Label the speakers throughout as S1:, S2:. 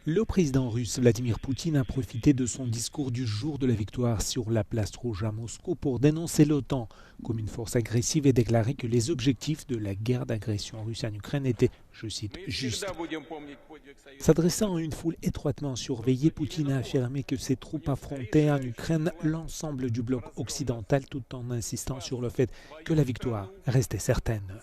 S1: Le président russe Vladimir Poutine a profité de son discours du jour de la victoire sur la place rouge à Moscou pour dénoncer l'OTAN comme une force agressive et déclarer que les objectifs de la guerre d'agression russe en Ukraine étaient, je cite, justes. S'adressant à une foule étroitement surveillée, Poutine a affirmé que ses troupes affrontaient en Ukraine l'ensemble du bloc occidental tout en insistant sur le fait que la victoire restait certaine.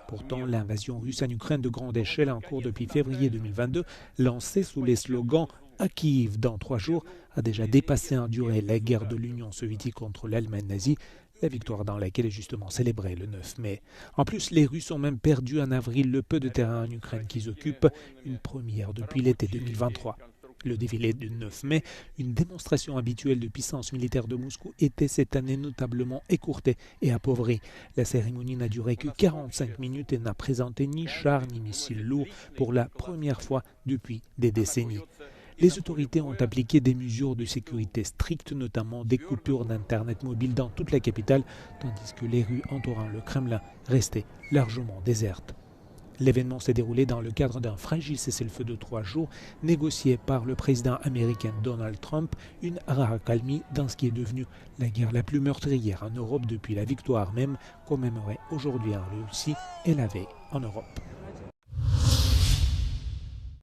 S1: Pourtant, l'invasion russe en Ukraine de grande échelle en cours depuis février 2022, lancée sous les slogans « à Kiev dans 3 jours », a déjà dépassé en durée la guerre de l'Union soviétique contre l'Allemagne nazie, la victoire dans laquelle est justement célébrée le 9 mai. En plus, les Russes ont même perdu en avril le peu de terrain en Ukraine qu'ils occupent, une première depuis l'été 2023. Le défilé du 9 mai, une démonstration habituelle de puissance militaire de Moscou, était cette année notablement écourtée et appauvrie. La cérémonie n'a duré que 45 minutes et n'a présenté ni chars ni missiles lourds pour la première fois depuis des décennies. Les autorités ont appliqué des mesures de sécurité strictes, notamment des coupures d'Internet mobile dans toute la capitale, tandis que les rues entourant le Kremlin restaient largement désertes. L'événement s'est déroulé dans le cadre d'un fragile cessez-le-feu de 3 jours négocié par le président américain Donald Trump, une rare accalmie dans ce qui est devenu la guerre la plus meurtrière en Europe depuis la victoire même, commémorée aujourd'hui en Russie et la veille en Europe.